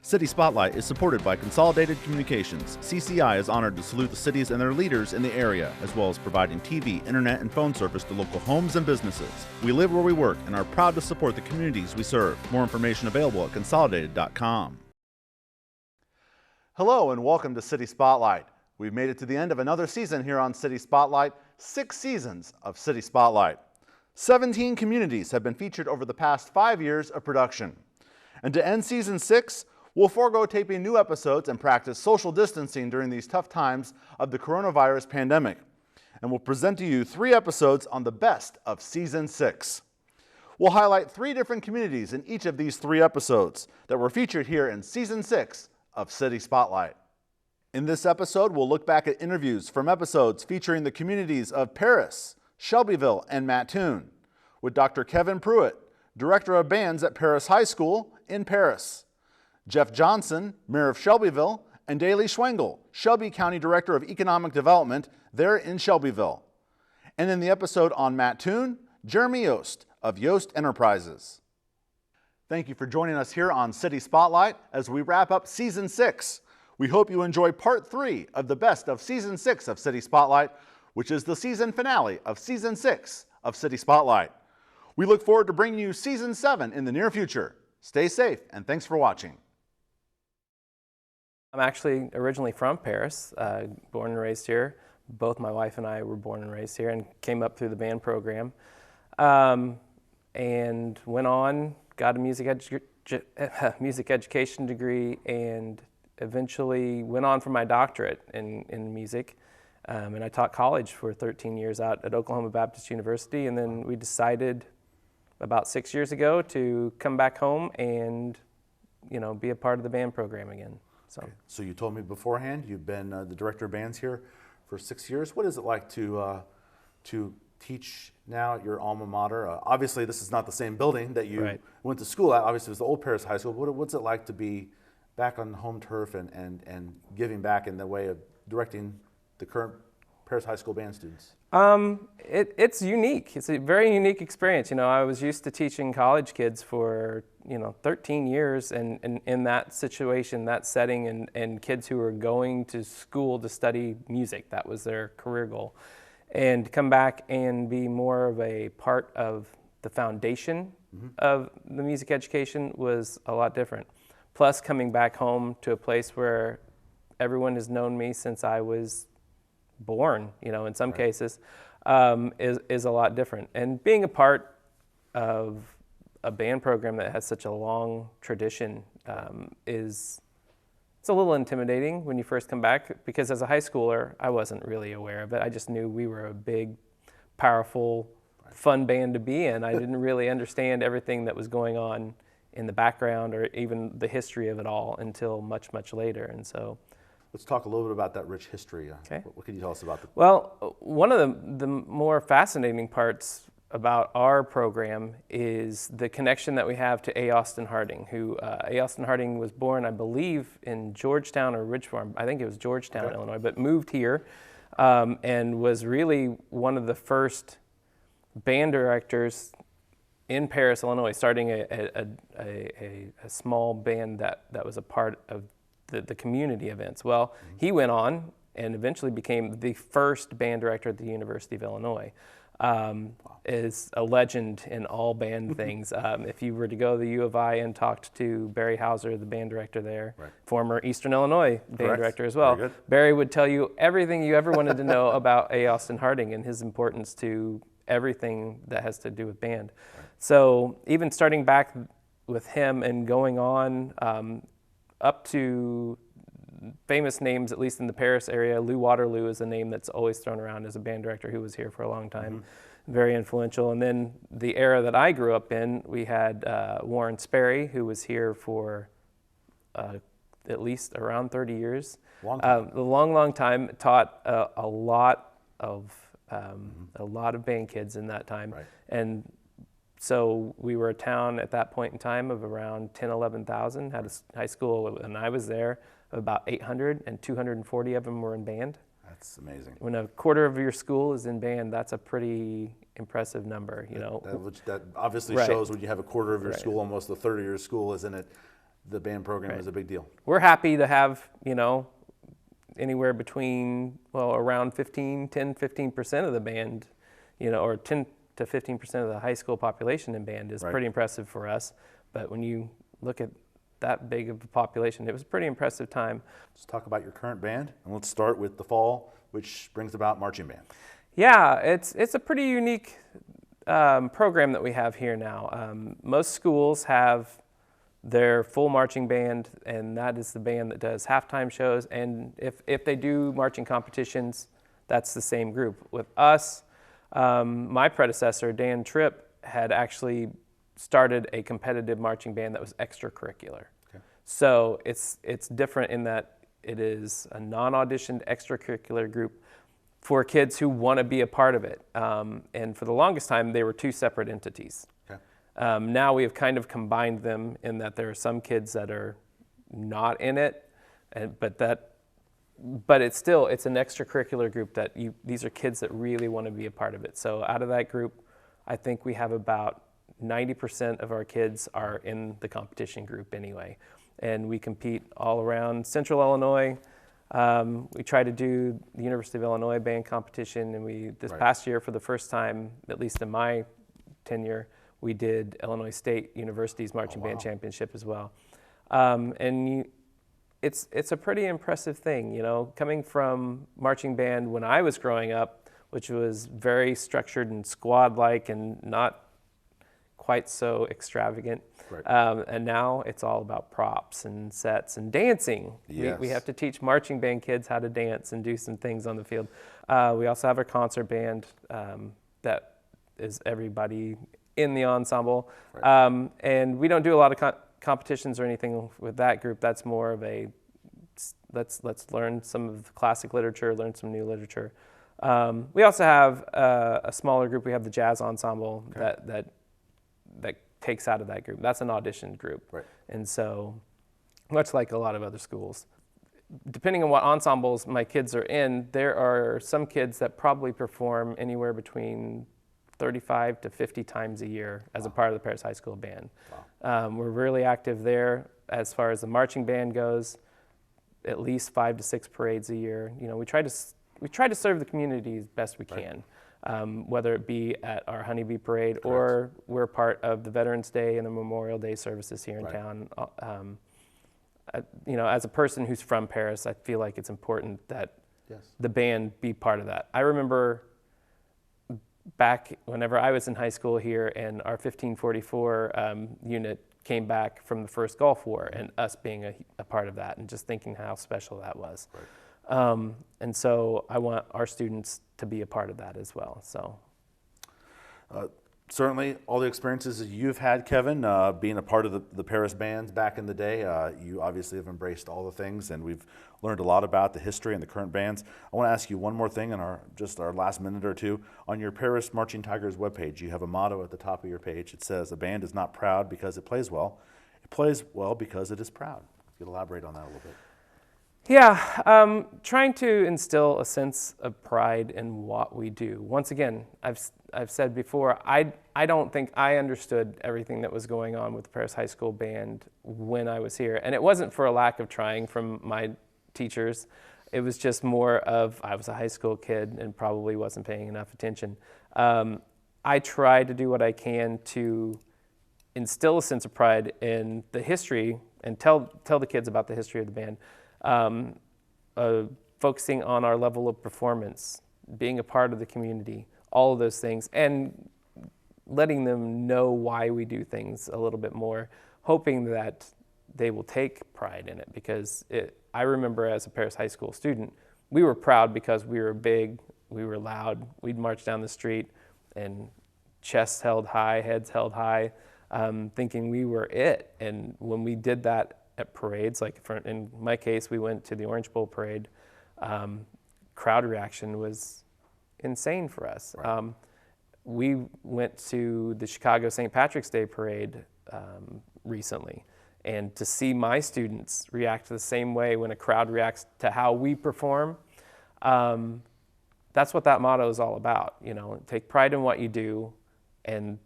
City Spotlight is supported by Consolidated Communications. CCI is honored to salute the cities and their leaders in the area, as well as providing TV, internet, and phone service to local homes and businesses. We live where we work and are proud to support the communities we serve. More information available at consolidated.com. Hello and welcome to City Spotlight. We've made it to the end of another season here on City Spotlight, 6 seasons of City Spotlight. 17 communities have been featured over the past 5 years of production. And to end season 6, we'll forego taping new episodes and practice social distancing during these tough times of the coronavirus pandemic. And we'll present to you 3 episodes on the best of season 6. We'll highlight 3 different communities in each of these 3 episodes that were featured here in season 6 of City Spotlight. In this episode, we'll look back at interviews from episodes featuring the communities of Paris, Shelbyville, and Mattoon with Dr. Kevin Pruitt, Director of Bands at Paris High School in Paris, Jeff Johnson, Mayor of Shelbyville, and Daley Schwengel, Shelby County Director of Economic Development there in Shelbyville. And in the episode on Mattoon, Jeremy Yost of Yost Enterprises. Thank you for joining us here on City Spotlight as we wrap up season 6. We hope you enjoy part 3 of the best of season 6 of City Spotlight, which is the season finale of season 6 of City Spotlight. We look forward to bringing you season 7 in the near future. Stay safe and thanks for watching. I'm actually originally from Paris, born and raised here. Both my wife and I were born and raised here and came up through the band program. And went on, got a music education degree, and eventually went on for my doctorate in music. And I taught college for 13 years out at Oklahoma Baptist University, and then we decided about 6 years ago to come back home and, be a part of the band program again. So you told me beforehand you've been the director of bands here for 6 years. What is it like to teach now at your alma mater? Obviously, this is not the same building that you went to school at. Obviously, it was the old Paris High School. What's it like to be back on home turf and giving back in the way of directing the current Paris High School band students? It's unique. It's a very unique experience. I was used to teaching college kids for 13 years, and in that situation, that setting, and kids who were going to school to study music. That was their career goal. And come back and be more of a part of the foundation of the music education was a lot different. Plus, coming back home to a place where everyone has known me since I was born, in some cases, is a lot different. And being a part of a band program that has such a long tradition it's a little intimidating when you first come back, because as a high schooler, I wasn't really aware of it. I just knew we were a big, powerful, fun band to be in. I didn't really understand everything that was going on in the background or even the history of it all until much, much later. And so, let's talk a little bit about that rich history. Okay. What can you tell us about that? Well, one of the more fascinating parts about our program is the connection that we have to A. Austin Harding, who A. Austin Harding was born, I believe, in Georgetown or Ridge Farm. I think it was Georgetown, Illinois, but moved here and was really one of the first band directors in Paris, Illinois, starting a small band that was a part of the community events. Well, he went on and eventually became the first band director at the University of Illinois. Is a legend in all band things. If you were to go to the U of I and talked to Barry Hauser, the band director there, former Eastern Illinois band director as well, Barry would tell you everything you ever wanted to know about A. Austin Harding and his importance to everything that has to do with band. So even starting back with him and going on up to famous names, at least in the Paris area. Lou Waterloo is a name that's always thrown around as a band director who was here for a long time, very influential. And then the era that I grew up in, we had Warren Sperry, who was here for at least around 30 years. A long time, taught a lot of band kids in that time. And so we were a town at that point in time of around 10, 11,000, had a high school, and I was there, about 800, and 240 of them were in band. That's amazing. When a quarter of your school is in band, that's a pretty impressive number, That obviously shows when you have a quarter of your school, almost a third of your school is in it. the band program is a big deal. We're happy to have, anywhere between, around 10-15% of the band, or 10 to 15% of the high school population in band is pretty impressive for us. But when you look at that big of a population, it was a pretty impressive time. Let's talk about your current band, and let's start with the fall, which brings about marching band. Yeah, it's a pretty unique program that we have here now. Most schools have their full marching band, and that is the band that does halftime shows. And if they do marching competitions, that's the same group. With us, my predecessor, Dan Tripp, had actually started a competitive marching band that was extracurricular. Okay. So it's different in that it is a non-auditioned extracurricular group for kids who want to be a part of it. And for the longest time, they were two separate entities. Okay. Now we have kind of combined them in that there are some kids that are not in it, but it's an extracurricular group that these are kids that really want to be a part of it. So out of that group, I think we have about 90% of our kids are in the competition group anyway. And we compete all around Central Illinois. We try to do the University of Illinois band competition, and this past year, for the first time, at least in my tenure, we did Illinois State University's Marching Band Championship as well. It's a pretty impressive thing, coming from marching band when I was growing up, which was very structured and squad-like and not quite so extravagant. Right. And now it's all about props and sets and dancing. Yes. We have to teach marching band kids how to dance and do some things on the field. We also have a concert band that is everybody in the ensemble. Right. And we don't do a lot of competitions or anything with that group. That's more of a let's learn some of the classic literature, learn some new literature. We also have a smaller group. We have the jazz ensemble that takes out of that group. That's an auditioned group. Right. And so, much like a lot of other schools, depending on what ensembles my kids are in, there are some kids that probably perform anywhere between 35 to 50 times a year as a part of the Paris High School band. Wow. We're really active there as far as the marching band goes, at least 5 to 6 parades a year. We try to serve the community as best we can. Whether it be at our Honeybee Parade or we're part of the Veterans Day and the Memorial Day services here in town. As a person who's from Paris, I feel like it's important that the band be part of that. I remember back whenever I was in high school here and our 1544 unit came back from the first Gulf War and us being a part of that and just thinking how special that was. Right. And so I want our students to be a part of that as well. So, certainly, all the experiences that you've had, Kevin, being a part of the Paris bands back in the day, you obviously have embraced all the things, and we've learned a lot about the history and the current bands. I want to ask you one more thing in our last minute or two. On your Paris Marching Tigers webpage, you have a motto at the top of your page. It says, "A band is not proud because it plays well. It plays well because it is proud." If you could elaborate on that a little bit. Yeah, trying to instill a sense of pride in what we do. Once again, I've said before, I don't think I understood everything that was going on with the Paris High School band when I was here. And it wasn't for a lack of trying from my teachers. It was just more of I was a high school kid and probably wasn't paying enough attention. I try to do what I can to instill a sense of pride in the history and tell the kids about the history of the band. Focusing on our level of performance, being a part of the community, all of those things, and letting them know why we do things a little bit more, hoping that they will take pride in it. Because I remember as a Paris High School student, we were proud because we were big, we were loud, we'd march down the street and chests held high, heads held high, thinking we were it. And when we did that at parades, like in my case, we went to the Orange Bowl parade, crowd reaction was insane for us. Right. We went to the Chicago St. Patrick's Day parade recently, and to see my students react the same way when a crowd reacts to how we perform, that's what that motto is all about. Take pride in what you do, and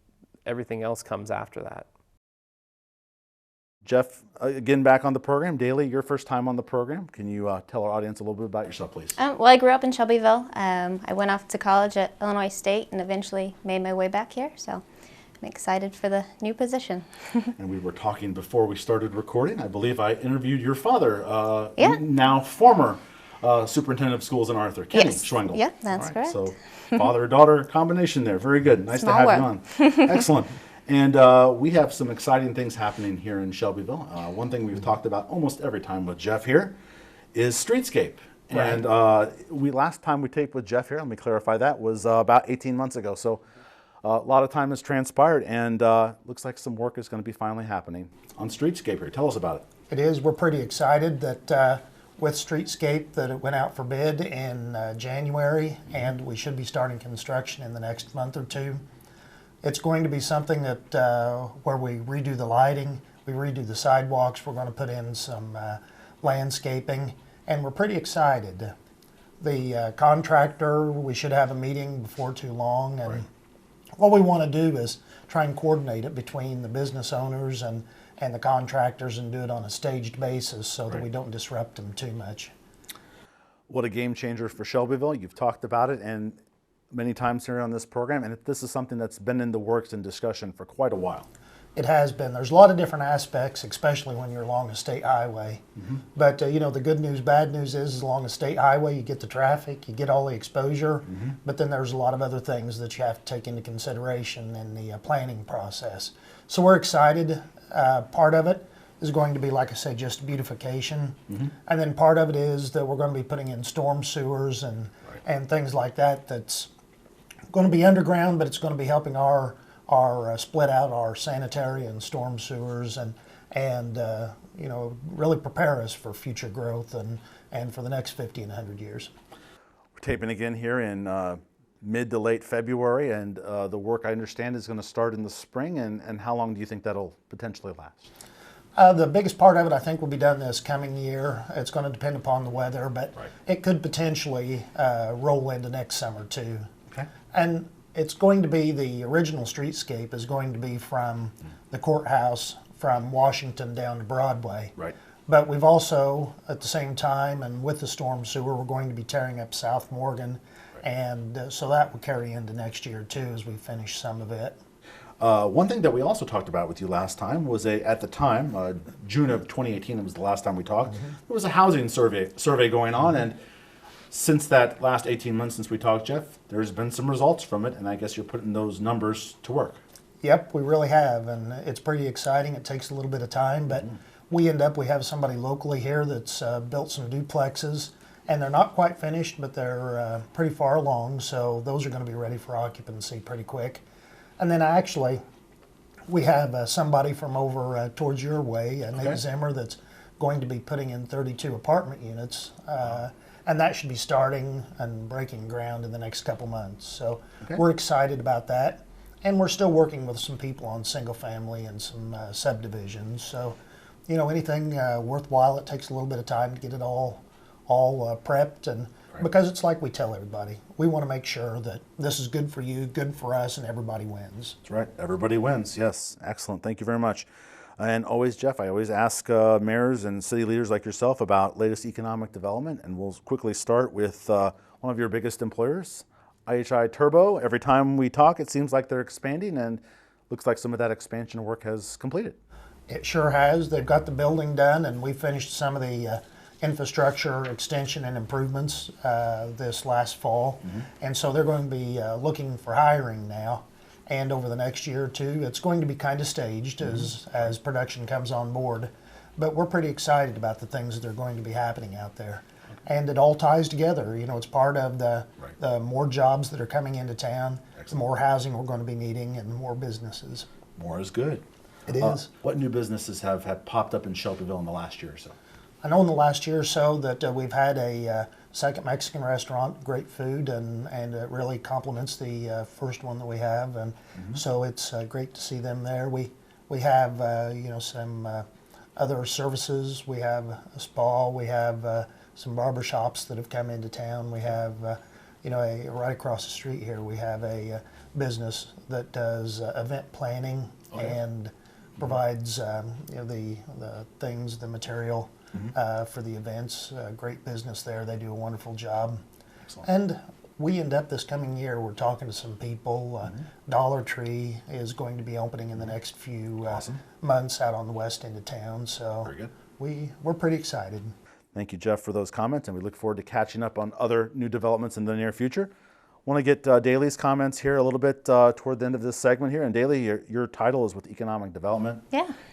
everything else comes after that. Jeff, again, back on the program. Daly, your first time on the program. Can you tell our audience a little bit about yourself, please? Well, I grew up in Shelbyville. I went off to college at Illinois State and eventually made my way back here. So I'm excited for the new position. And we were talking before we started recording. I believe I interviewed your father, Yeah. now former superintendent of schools in Arthur, Kenny Yes. Schwengel. Yeah, that's correct. So father-daughter combination there. Very good. Nice Small to have world. you on. Excellent. And we have some exciting things happening here in Shelbyville. One thing we've talked about almost every time with Jeff here is streetscape. Right. And last time we taped with Jeff here, let me clarify that, was about 18 months ago. So a lot of time has transpired, and looks like some work is going to be finally happening on streetscape here. Tell us about it. It is. We're pretty excited that with Streetscape that it went out for bid in January, and we should be starting construction in the next month or two. It's going to be something that where we redo the lighting, we redo the sidewalks, we're going to put in some landscaping, and we're pretty excited. The contractor, we should have a meeting before too long, and Right. what we want to do is try and coordinate it between the business owners and the contractors and do it on a staged basis so that Right. we don't disrupt them too much. What a game changer for Shelbyville. You've talked about it and many times here on this program, and this is something that's been in the works and discussion for quite a while. It has been. There's a lot of different aspects, especially when you're along a state highway. But you know, the good news, bad news is along a state highway, you get the traffic, you get all the exposure, but then there's a lot of other things that you have to take into consideration in the planning process. So we're excited. Part of it is going to be, like I said, just beautification. And then part of it is that we're going to be putting in storm sewers and things like that. That's going to be underground, but it's going to be helping our split out our sanitary and storm sewers and you know, really prepare us for future growth and for the next 50 and 100 years. We're taping again here in mid to late February, and the work, I understand, is going to start in the spring. And how long do you think that'll potentially last? The biggest part of it, I think, will be done this coming year. It's going to depend upon the weather, but Right. it could potentially roll into next summer too. Okay. And it's going to be, the original streetscape is going to be from the courthouse from Washington down to Broadway. Right. But we've also, at the same time, and with the storm sewer, we're going to be tearing up South Morgan. And so that will carry into next year too as we finish some of it. One thing that we also talked about with you last time was at the time, June of 2018, it was the last time we talked, there was a housing survey going on, and since that last 18 months since we talked, Jeff, there's been some results from it, and I guess you're putting those numbers to work. Yep, we really have, and it's pretty exciting. It takes a little bit of time, but we have somebody locally here that's built some duplexes, and they're not quite finished, but they're pretty far along, so those are going to be ready for occupancy pretty quick. And then actually, we have somebody from over towards your way, Nate Zimmer, that's going to be putting in 32 apartment units, and that should be starting and breaking ground in the next couple months. So we're excited about that. And we're still working with some people on single family and some subdivisions. So, you know, anything worthwhile, it takes a little bit of time to get it all prepped. And because it's like we tell everybody, we want to make sure that this is good for you, good for us, and everybody wins. That's right. Everybody wins. Yes. Excellent. Thank you very much. And always, Jeff, I always ask mayors and city leaders like yourself about latest economic development. And we'll quickly start with one of your biggest employers, IHI Turbo. Every time we talk, it seems like they're expanding, and looks like some of that expansion work has completed. It sure has. They've got the building done, and we finished some of the infrastructure extension and improvements this last fall. And so they're going to be looking for hiring now. And over the next year or two, it's going to be kind of staged as production comes on board. But we're pretty excited about the things that are going to be happening out there. And it all ties together. You know, it's part of the more jobs that are coming into town, the more housing we're going to be needing, and more businesses. More is good. It is. What new businesses have popped up in Shelbyville in the last year or so? I know in the last year or so that we've had a second Mexican restaurant, great food, and it really complements the first one that we have, and so it's great to see them there. We have you know, some other services. We have a spa. We have some barber shops that have come into town. We have you know, right across the street here, we have a business that does event planning and provides the things, the material for the events. Great business there. They do a wonderful job. Excellent. And we end up this coming year, we're talking to some people. Dollar Tree is going to be opening in the next few months out on the west end of town. So Very good. we're pretty excited. Thank you, Jeff, for those comments, and we look forward to catching up on other new developments in the near future. Want to get Daly's comments here a little bit toward the end of this segment here. And Daly, your title is with Economic Development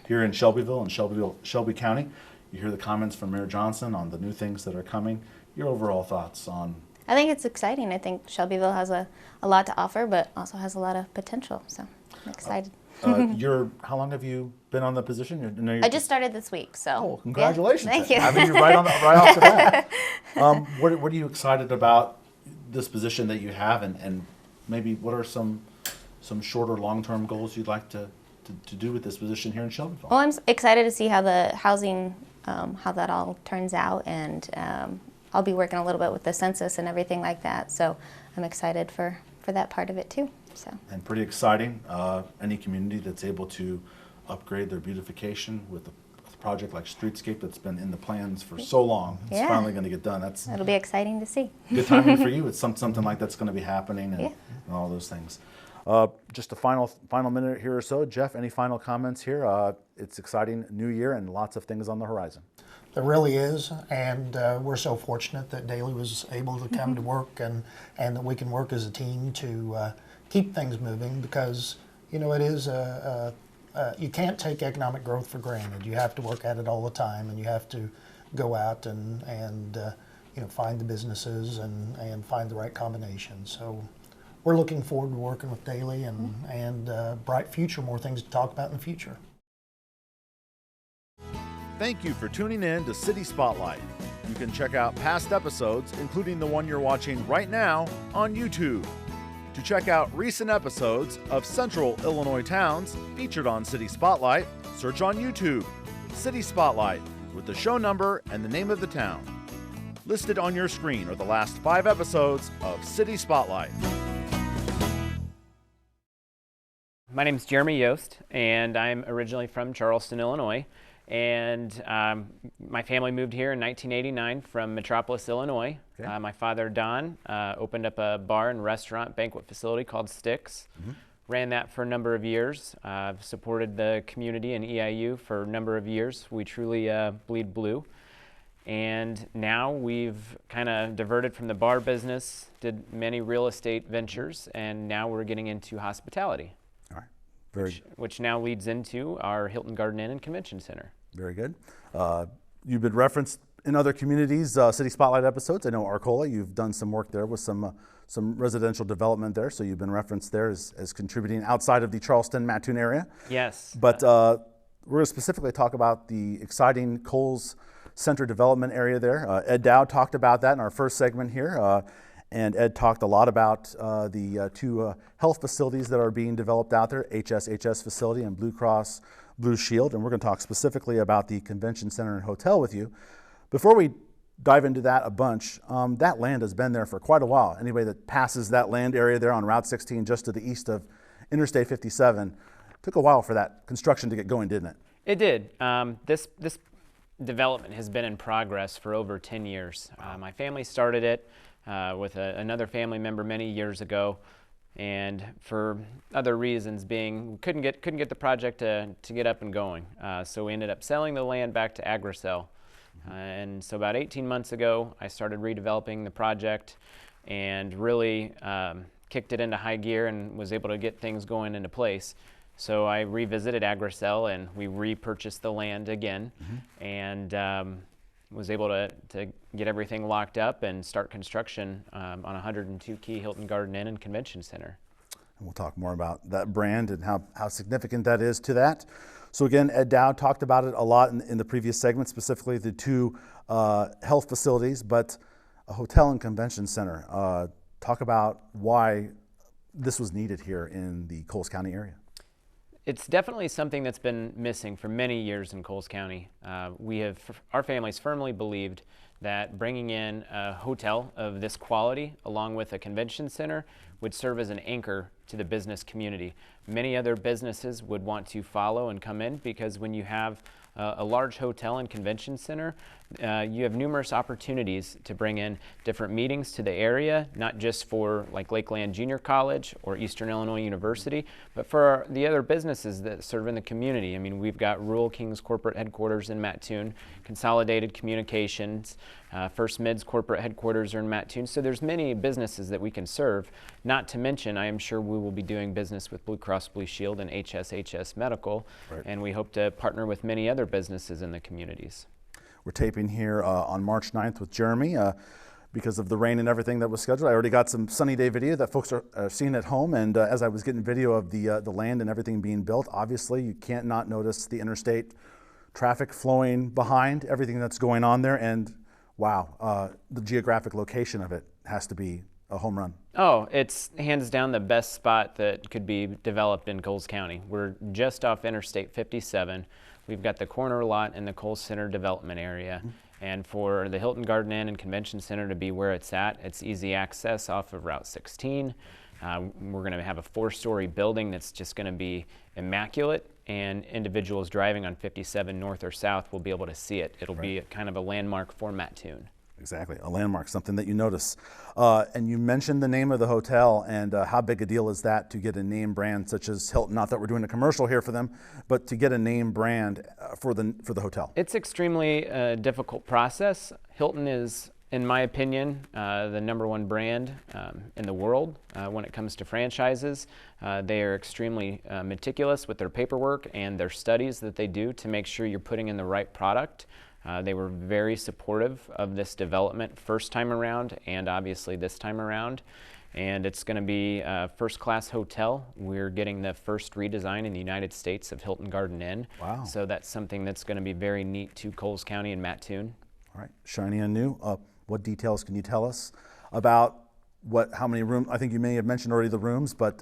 here in Shelbyville and Shelby County. You hear the comments from Mayor Johnson on the new things that are coming. Your overall thoughts on? I think it's exciting. I think Shelbyville has a lot to offer, but also has a lot of potential. So I'm excited. How long have you been on the position? I just started this week, so. Oh, congratulations! Yeah, thank you. Having you right off the bat. What are you excited about this position that you have, and maybe what are some shorter, long-term goals you'd like to do with this position here in Shelbyville? Well, I'm excited to see how the housing, how that all turns out, and I'll be working a little bit with the census and everything like that. So I'm excited for that part of it too. So. And pretty exciting. Any community that's able to upgrade their beautification with a project like Streetscape that's been in the plans for so long, it's finally going to get done. It'll be exciting to see. Good timing for you. It's something like that's going to be happening and all those things. Just a final minute here or so. Jeff, any final comments here? It's exciting new year and lots of things on the horizon. There really is, and we're so fortunate that Daly was able to come to work and that we can work as a team to keep things moving, because it is you can't take economic growth for granted. You have to work at it all the time, and you have to go out and find the businesses and find the right combinations. So we're looking forward to working with Daly and bright future, more things to talk about in the future. Thank you for tuning in to City Spotlight. You can check out past episodes, including the one you're watching right now, on YouTube. To check out recent episodes of Central Illinois towns featured on City Spotlight, search on YouTube, City Spotlight, with the show number and the name of the town. Listed on your screen are the last 5 episodes of City Spotlight. My name is Jeremy Yost, and I'm originally from Charleston, Illinois. And my family moved here in 1989 from Metropolis, Illinois. Okay. My father, Don, opened up a bar and restaurant banquet facility called Sticks. Ran that for a number of years. Supported the community and EIU for a number of years. We truly bleed blue. And now we've kind of diverted from the bar business, did many real estate ventures, and now we're getting into hospitality. All right. Which now leads into our Hilton Garden Inn and Convention Center. Very good. You've been referenced in other communities, City Spotlight episodes. I know Arcola, you've done some work there with some residential development there, so you've been referenced there as contributing outside of the Charleston, Mattoon area. Yes. But we're going to specifically talk about the exciting Coles Center development area there. Ed Dow talked about that in our first segment here. And Ed talked a lot about the 2 health facilities that are being developed out there, HSHS facility and Blue Cross Blue Shield. And we're going to talk specifically about the convention center and hotel with you. Before we dive into that a bunch, that land has been there for quite a while. Anybody that passes that land area there on Route 16 just to the east of Interstate 57, took a while for that construction to get going, didn't it? It did. This development has been in progress for over 10 years. My family started it with another family member many years ago, and for other reasons being, we couldn't get the project to get up and going. So we ended up selling the land back to Agricel. And so about 18 months ago, I started redeveloping the project and really kicked it into high gear and was able to get things going into place. So I revisited Agricel and we repurchased the land again, and was able to get everything locked up and start construction on 102 Key Hilton Garden Inn and Convention Center. And we'll talk more about that brand and how significant that is to that. So again, Ed Dow talked about it a lot in the previous segment, specifically the 2 health facilities, but a hotel and convention center. Talk about why this was needed here in the Coles County area. It's definitely something that's been missing for many years in Coles County. Our families firmly believed that bringing in a hotel of this quality along with a convention center would serve as an anchor to the business community. Many other businesses would want to follow and come in, because when you have a large hotel and convention center, you have numerous opportunities to bring in different meetings to the area, not just for like Lakeland Junior College or Eastern Illinois University, but for the other businesses that serve in the community. I mean, we've got Rural Kings corporate headquarters in Mattoon, Consolidated Communications, First Mid's corporate headquarters are in Mattoon. So there's many businesses that we can serve, not to mention I am sure we will be doing business with Blue Cross Blue Shield and HSHS Medical, Right. and we hope to partner with many other businesses in the communities. We're taping here on March 9th with Jeremy. Because of the rain and everything that was scheduled, I already got some sunny day video that folks are seeing at home. And as I was getting video of the land and everything being built, obviously you can't not notice the interstate traffic flowing behind everything that's going on there. And wow, the geographic location of it has to be a home run. Oh, it's hands down the best spot that could be developed in Coles County. We're just off Interstate 57. We've got the corner lot in the Coles Center development area. And for the Hilton Garden Inn and Convention Center to be where it's at, it's easy access off of Route 16. We're going to have a 4-story building that's just going to be immaculate, and individuals driving on 57 north or south will be able to see it. It'll be a kind of a landmark for Mattoon. Exactly, a landmark, something that you notice. And you mentioned the name of the hotel, and how big a deal is that to get a name brand such as Hilton? Not that we're doing a commercial here for them, but to get a name brand for the hotel. It's extremely difficult process. Hilton is, in my opinion, the #1 brand in the world when it comes to franchises. They are extremely meticulous with their paperwork and their studies that they do to make sure you're putting in the right product. They were very supportive of this development first time around, and obviously this time around. And it's going to be a first-class hotel. We're getting the first redesign in the United States of Hilton Garden Inn. Wow. So that's something that's going to be very neat to Coles County and Mattoon. All right, shiny and new. What details can you tell us about how many rooms? I think you may have mentioned already the rooms, but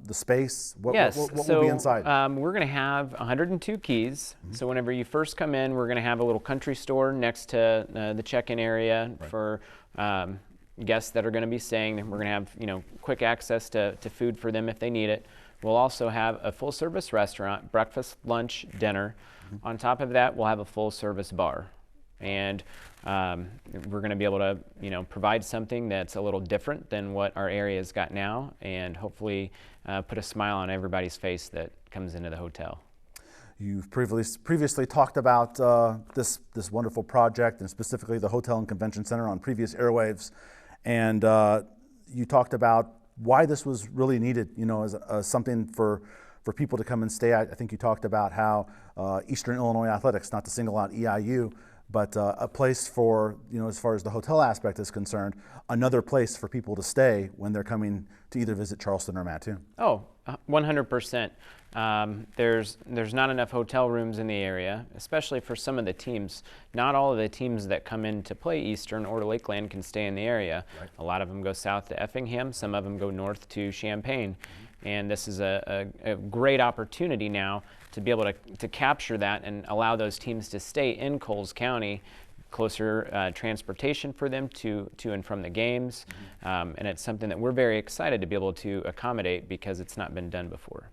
the space, what will be inside? We're going to have 102 keys. So whenever you first come in, we're going to have a little country store next to the check-in area for guests that are going to be staying. We're going to have quick access to food for them if they need it. We'll also have a full-service restaurant, breakfast, lunch, dinner. On top of that, we'll have a full-service bar. And we're going to be able to, provide something that's a little different than what our area's got now, and hopefully put a smile on everybody's face that comes into the hotel. You've previously talked about this wonderful project, and specifically the Hotel and Convention Center on previous airwaves, and you talked about why this was really needed, as something for people to come and stay at. I think you talked about how Eastern Illinois Athletics, not to single out EIU, but a place for, as far as the hotel aspect is concerned, another place for people to stay when they're coming to either visit Charleston or Mattoon. Oh, 100%. There's not enough hotel rooms in the area, especially for some of the teams. Not all of the teams that come in to play Eastern or Lakeland can stay in the area. Right. A lot of them go south to Effingham, some of them go north to Champaign. And this is a great opportunity now to be able to capture that and allow those teams to stay in Coles County, closer transportation for them to and from the games. And it's something that we're very excited to be able to accommodate because it's not been done before.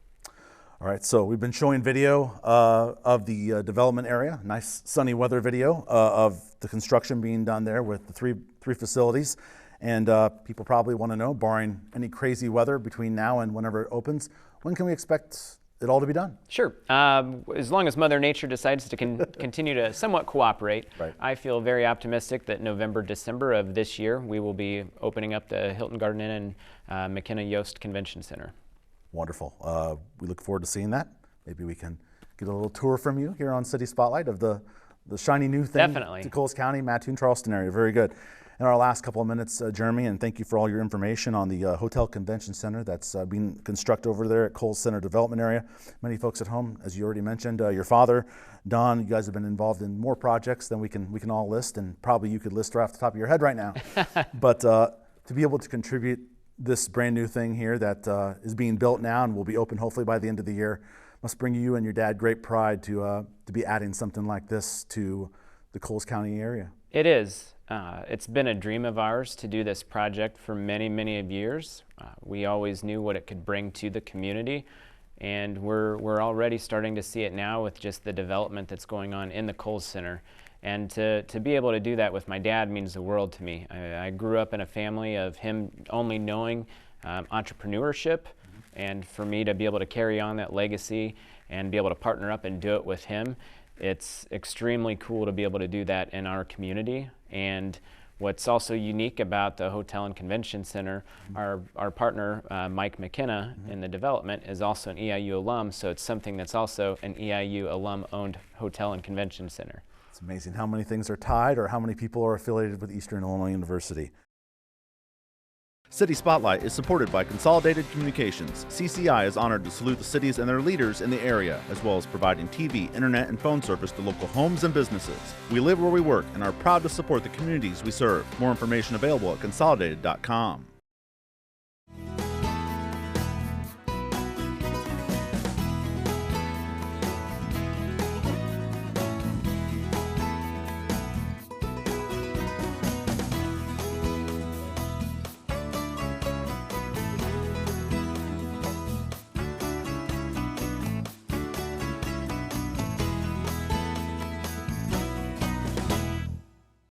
All right, so we've been showing video of the development area, nice sunny weather video of the construction being done there with the three facilities. And people probably want to know, barring any crazy weather between now and whenever it opens, when can we expect it all to be done? Sure. As long as Mother Nature decides to continue to somewhat cooperate, right. I feel very optimistic that November, December of this year, we will be opening up the Hilton Garden Inn and McKenna Yost Convention Center. Wonderful. We look forward to seeing that. Maybe we can get a little tour from you here on City Spotlight of the shiny new thing. Definitely. To Coles County, Mattoon, Charleston area. Very good. In our last couple of minutes, Jeremy, and thank you for all your information on the Hotel Convention Center that's being constructed over there at Coles Center Development Area. Many folks at home, as you already mentioned, your father, Don, you guys have been involved in more projects than we can all list, and probably you could list right off the top of your head right now. But to be able to contribute this brand new thing here that is being built now and will be open hopefully by the end of the year must bring you and your dad great pride to be adding something like this to the Coles County area. It is. It's been a dream of ours to do this project for many, many years. We always knew what it could bring to the community, and we're already starting to see it now with just the development that's going on in the Kohl's Center. And to be able to do that with my dad means the world to me. I grew up in a family of him only knowing entrepreneurship, and for me to be able to carry on that legacy and be able to partner up and do it with him, it's extremely cool to be able to do that in our community. And what's also unique about the Hotel and Convention Center, our partner, Mike McKenna, in the development is also an EIU alum, so it's something that's also an EIU alum-owned Hotel and Convention Center. It's amazing how many things are tied or how many people are affiliated with Eastern Illinois University. City Spotlight is supported by Consolidated Communications. CCI is honored to salute the cities and their leaders in the area, as well as providing TV, internet, and phone service to local homes and businesses. We live where we work and are proud to support the communities we serve. More information available at consolidated.com.